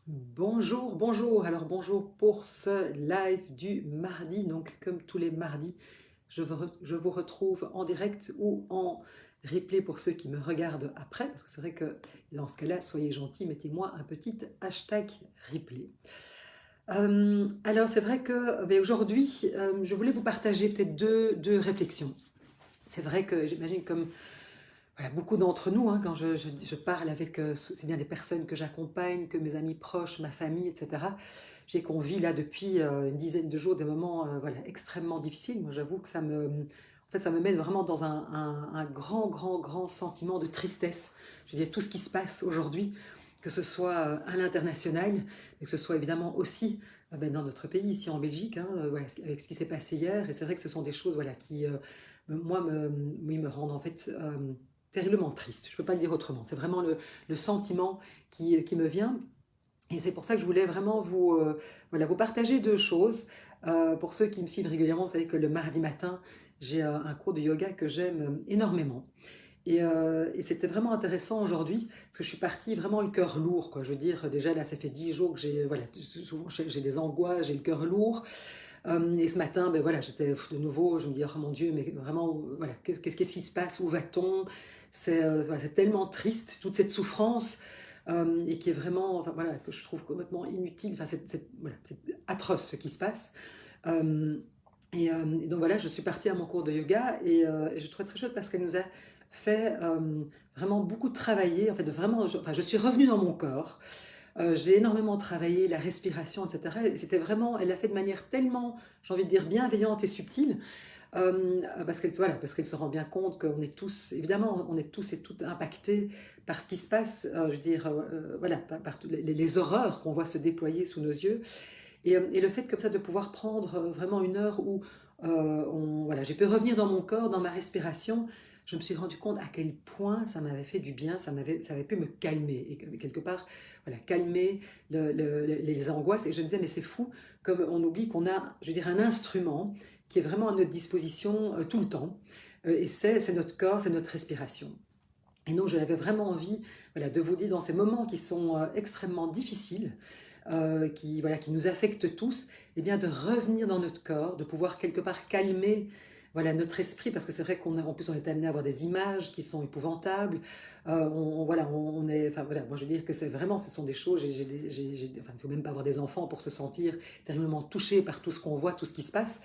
Bonjour, bonjour. Alors bonjour pour ce live du mardi. Donc comme tous les mardis, je vous retrouve en direct ou en replay pour ceux qui me regardent après. Parce que c'est vrai que dans ce cas-là, soyez gentils, mettez-moi un petit hashtag replay. Alors c'est vrai que aujourd'hui, je voulais vous partager peut-être deux réflexions. C'est vrai que j'imagine comme voilà, beaucoup d'entre nous, hein, quand je parle avec, c'est bien des personnes que j'accompagne, que mes amis proches, ma famille, etc. J'ai qu'on vit là depuis une dizaine de jours des moments voilà, extrêmement difficiles. Moi, j'avoue que en fait, ça me met vraiment dans un grand, grand, grand sentiment de tristesse. Je veux dire, tout ce qui se passe aujourd'hui, que ce soit à l'international, mais que ce soit évidemment aussi dans notre pays, ici en Belgique, hein, voilà, avec ce qui s'est passé hier. Et c'est vrai que ce sont des choses voilà, qui, moi, oui, me rendent en fait terriblement triste. Je ne peux pas le dire autrement. C'est vraiment le sentiment qui me vient. Et c'est pour ça que je voulais vraiment voilà, vous partager deux choses. Pour ceux qui me suivent régulièrement, vous savez que le mardi matin, j'ai un cours de yoga que j'aime énormément. Et c'était vraiment intéressant aujourd'hui, parce que je suis partie vraiment le cœur lourd, quoi. Je veux dire, déjà là, ça fait 10 jours que voilà, souvent j'ai des angoisses, j'ai le cœur lourd. Et ce matin, ben voilà, j'étais de nouveau, je me dis, oh mon Dieu, mais vraiment, voilà, qu'est-ce qui se passe, où va-t-on? Voilà, c'est tellement triste, toute cette souffrance, et qui est vraiment, enfin voilà, que je trouve complètement inutile, enfin voilà, c'est atroce ce qui se passe. Euh, et donc voilà, je suis partie à mon cours de yoga et je trouvais très chouette parce qu'elle nous a fait vraiment beaucoup travailler, en fait, vraiment, enfin, je suis revenue dans mon corps. J'ai énormément travaillé la respiration, etc. C'était vraiment, elle l'a fait de manière tellement, j'ai envie de dire, bienveillante et subtile, parce qu'elle se rend bien compte qu'on est tous, évidemment, on est tous et toutes impactés par ce qui se passe, je veux dire, voilà, par les horreurs qu'on voit se déployer sous nos yeux. Et le fait comme ça de pouvoir prendre vraiment une heure où voilà, j'ai pu revenir dans mon corps, dans ma respiration, je me suis rendu compte à quel point ça m'avait fait du bien, ça avait pu me calmer. Et quelque part, voilà, calmer les angoisses. Et je me disais, mais c'est fou, comme on oublie qu'on a, je veux dire, un instrument qui est vraiment à notre disposition tout le temps. Et c'est notre corps, c'est notre respiration. Et donc, j'avais vraiment envie voilà, de vous dire dans ces moments qui sont extrêmement difficiles, voilà, qui nous affectent tous, eh bien, de revenir dans notre corps, de pouvoir quelque part calmer voilà, notre esprit, parce que c'est vrai qu'en plus on est amené à avoir des images qui sont épouvantables. Voilà, on est, enfin voilà, moi je veux dire que c'est vraiment, ce sont des choses. Enfin, il ne faut même pas avoir des enfants pour se sentir terriblement touché par tout ce qu'on voit, tout ce qui se passe.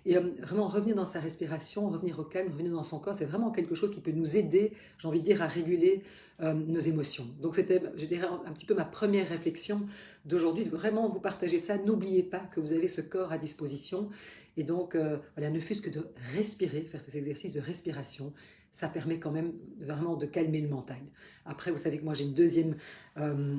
Et vraiment revenir dans sa respiration, revenir au calme, revenir dans son corps, c'est vraiment quelque chose qui peut nous aider, j'ai envie de dire, à réguler nos émotions. Donc c'était, je dirais, un petit peu ma première réflexion d'aujourd'hui, de vraiment vous partager ça. N'oubliez pas que vous avez ce corps à disposition. Et donc, voilà, ne fût-ce que de respirer, faire des exercices de respiration, ça permet quand même vraiment de calmer le mental. Après, vous savez que moi, euh,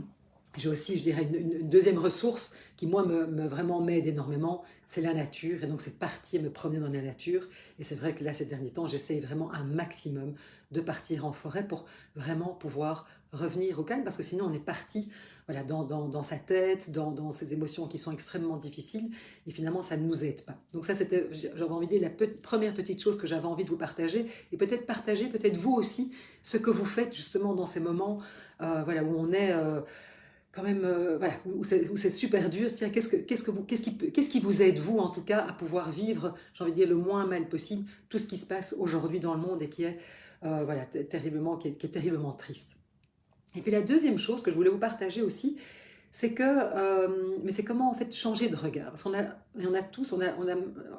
j'ai aussi, je dirais, une deuxième ressource qui, moi, vraiment m'aide énormément, c'est la nature. Et donc, c'est partir me promener dans la nature. Et c'est vrai que là, ces derniers temps, j'essaye vraiment un maximum de partir en forêt pour vraiment pouvoir revenir au calme, parce que sinon, on est parti voilà, dans sa tête, dans ses émotions qui sont extrêmement difficiles, et finalement, ça ne nous aide pas. Donc ça, j'avais envie de dire, première petite chose que j'avais envie de vous partager, et peut-être partager, peut-être vous aussi, ce que vous faites justement dans ces moments voilà, où on est quand même, voilà, où c'est super dur. Tiens, qu'est-ce qui vous aide, vous, en tout cas, à pouvoir vivre, j'ai envie de dire, le moins mal possible, tout ce qui se passe aujourd'hui dans le monde et qui est, voilà, terriblement, qui est terriblement triste. Et puis la deuxième chose que je voulais vous partager aussi, c'est que, mais c'est comment en fait changer de regard, parce on a tous,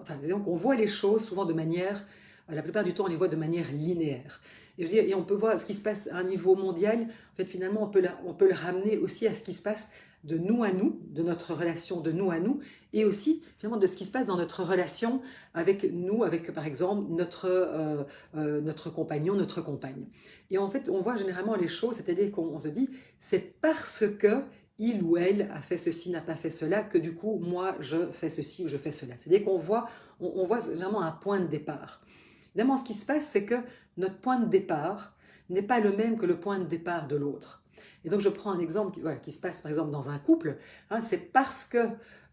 enfin disons qu'on voit les choses souvent de manière, la plupart du temps on les voit de manière linéaire. Et, je veux dire, et on peut voir ce qui se passe à un niveau mondial, en fait finalement on peut le ramener aussi à ce qui se passe de nous à nous, de notre relation de nous à nous, et aussi finalement de ce qui se passe dans notre relation avec nous, avec par exemple notre compagnon, notre compagne. Et en fait on voit généralement les choses, c'est-à-dire qu'on se dit c'est parce que il ou elle a fait ceci, n'a pas fait cela, que du coup, moi, je fais ceci ou je fais cela. C'est-à-dire qu'on voit, on voit vraiment un point de départ. Évidemment, ce qui se passe, c'est que notre point de départ n'est pas le même que le point de départ de l'autre. Et donc, je prends un exemple voilà, qui se passe, par exemple, dans un couple. Hein, c'est parce que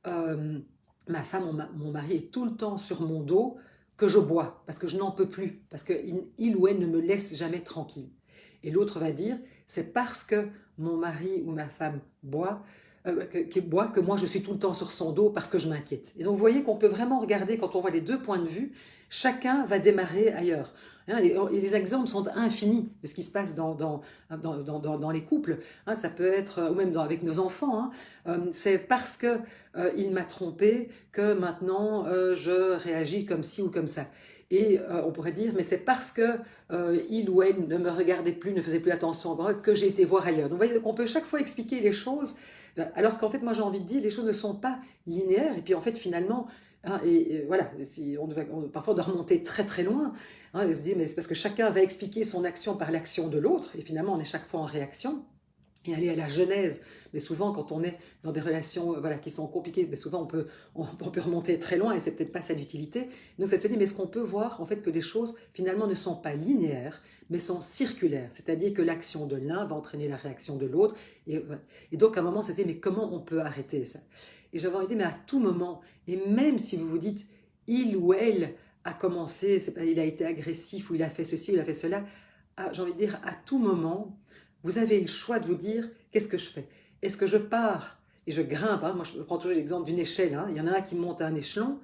euh, ma femme, mon mari est tout le temps sur mon dos que je bois, parce que je n'en peux plus, parce qu'il ou elle ne me laisse jamais tranquille. Et l'autre va dire, c'est parce que mon mari ou ma femme boit que moi je suis tout le temps sur son dos parce que je m'inquiète. Et donc vous voyez qu'on peut vraiment regarder, quand on voit les deux points de vue, chacun va démarrer ailleurs. Hein, et les exemples sont infinis de ce qui se passe dans les couples. Hein, ça peut être, ou même avec nos enfants, hein. C'est parce que il m'a trompé que maintenant je réagis comme ci ou comme ça. Et on pourrait dire, mais c'est parce que il ou elle ne me regardait plus, ne faisait plus attention à moi, que j'ai été voir ailleurs. Donc vous voyez, on peut chaque fois expliquer les choses, alors qu'en fait, moi j'ai envie de dire, les choses ne sont pas linéaires. Et puis en fait, finalement, hein, et voilà, si parfois on doit remonter très très loin. Hein, et se dire, mais c'est parce que chacun va expliquer son action par l'action de l'autre, et finalement on est chaque fois en réaction. Et aller à la genèse, mais souvent quand on est dans des relations voilà, qui sont compliquées, mais souvent on peut remonter très loin et c'est peut-être pas ça d'utilité. Donc ça te dit, mais est-ce qu'on peut voir en fait que les choses finalement ne sont pas linéaires, mais sont circulaires, c'est-à-dire que l'action de l'un va entraîner la réaction de l'autre. Et, voilà. Et donc à un moment, c'était, mais comment on peut arrêter ça? Et j'avais envie de dire, mais à tout moment, et même si vous vous dites, il ou elle a commencé, c'est pas, il a été agressif ou il a fait ceci ou il a fait cela, j'ai envie de dire, à tout moment, vous avez le choix de vous dire, qu'est-ce que je fais? Est-ce que je pars et je grimpe, hein? Moi je prends toujours l'exemple d'une échelle, hein? Il y en a un qui monte à un échelon.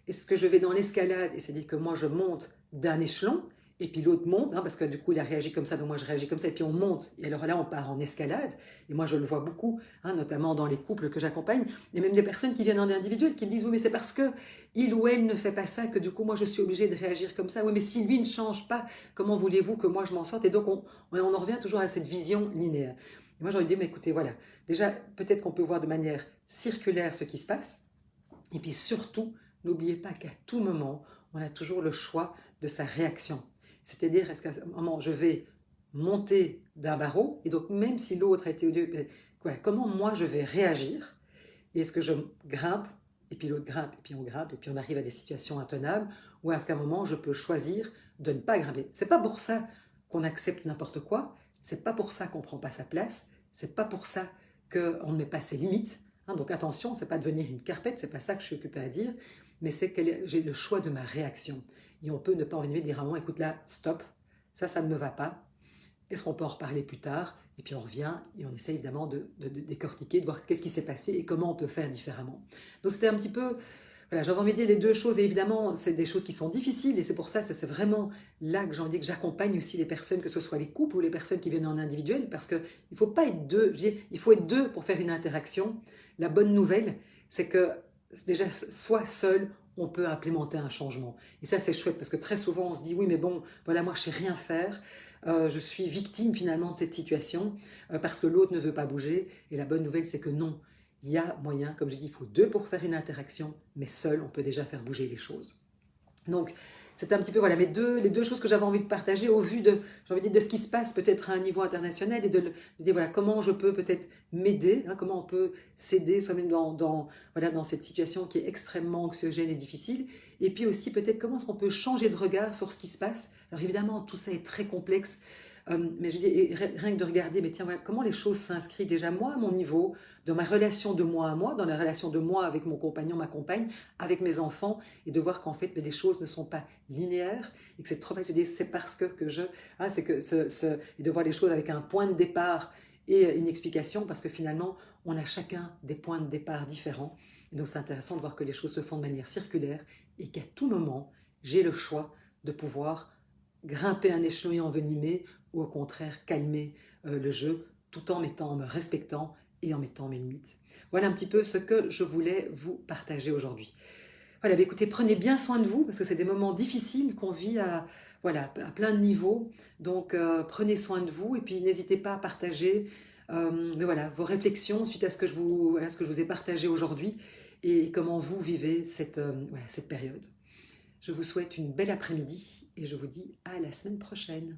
Est-ce que je vais dans l'escalade, et c'est-à-dire que moi je monte d'un échelon, et puis l'autre monte, hein, parce que du coup il a réagi comme ça, donc moi je réagis comme ça, et puis on monte, et alors là on part en escalade, et moi je le vois beaucoup, hein, notamment dans les couples que j'accompagne, et même des personnes qui viennent en individuel, qui me disent, oui mais c'est parce que il ou elle ne fait pas ça, que du coup moi je suis obligée de réagir comme ça, oui mais si lui ne change pas, comment voulez-vous que moi je m'en sorte? Et donc on en revient toujours à cette vision linéaire. Et moi j'ai envie de dire, mais écoutez, voilà, déjà peut-être qu'on peut voir de manière circulaire ce qui se passe, et puis surtout, n'oubliez pas qu'à tout moment, on a toujours le choix de sa réaction. C'est-à-dire, est-ce qu'à un moment, je vais monter d'un barreau, et donc même si l'autre a été au-dessus, voilà, comment moi je vais réagir, et est-ce que je grimpe, et puis l'autre grimpe, et puis on grimpe, et puis on arrive à des situations intenables, ou est-ce qu'à un moment, je peux choisir de ne pas grimper. C'est pas pour ça qu'on accepte n'importe quoi, c'est pas pour ça qu'on prend pas sa place, c'est pas pour ça qu'on ne met pas ses limites. Hein, donc attention, c'est pas devenir une carpette, c'est pas ça que je suis occupée à dire, mais c'est que j'ai le choix de ma réaction. Et on peut ne pas en venir dire à un moment, écoute là, stop, ça ne me va pas. Est-ce qu'on peut en reparler plus tard? Et puis on revient et on essaie évidemment de décortiquer, de voir qu'est-ce qui s'est passé et comment on peut faire différemment. Donc c'était un petit peu, voilà, j'avais envie de dire les deux choses, et évidemment c'est des choses qui sont difficiles, et c'est pour ça, c'est vraiment là que j'ai envie de dire que j'accompagne aussi les personnes, que ce soit les couples ou les personnes qui viennent en individuel, parce qu'il ne faut pas être deux, je veux dire, il faut être deux pour faire une interaction. La bonne nouvelle, c'est que déjà, soit seul, on peut implémenter un changement. Et ça, c'est chouette, parce que très souvent, on se dit, oui, mais bon, voilà, moi, je sais rien faire, je suis victime finalement de cette situation, parce que l'autre ne veut pas bouger. Et la bonne nouvelle, c'est que non, il y a moyen, comme je dis, il faut deux pour faire une interaction, mais seul, on peut déjà faire bouger les choses. Donc, c'est un petit peu voilà, les deux choses que j'avais envie de partager au vu de, j'ai envie de, dire, de ce qui se passe peut-être à un niveau international, et de dire voilà, comment je peux peut-être m'aider, hein, comment on peut s'aider soi-même voilà, dans cette situation qui est extrêmement anxiogène et difficile. Et puis aussi peut-être comment est-ce qu'on peut changer de regard sur ce qui se passe. Alors évidemment, tout ça est très complexe. Mais je dis, rien que de regarder, mais tiens, voilà, comment les choses s'inscrivent déjà moi à mon niveau, dans ma relation de moi à moi, dans la relation de moi avec mon compagnon, ma compagne, avec mes enfants, et de voir qu'en fait, les choses ne sont pas linéaires, et que c'est trop facile de dire c'est parce que je, hein, c'est que et de voir les choses avec un point de départ et une explication, parce que finalement, on a chacun des points de départ différents. Et donc c'est intéressant de voir que les choses se font de manière circulaire, et qu'à tout moment, j'ai le choix de pouvoir grimper un échelon et envenimer, ou au contraire calmer le jeu, tout en me respectant et en mettant mes limites. Voilà un petit peu ce que je voulais vous partager aujourd'hui. Voilà, bah écoutez, prenez bien soin de vous, parce que c'est des moments difficiles qu'on vit voilà, à plein de niveaux. Donc prenez soin de vous, et puis n'hésitez pas à partager mais voilà, vos réflexions suite à ce que voilà, ce que je vous ai partagé aujourd'hui, et comment vous vivez voilà, cette période. Je vous souhaite une belle après-midi, et je vous dis à la semaine prochaine.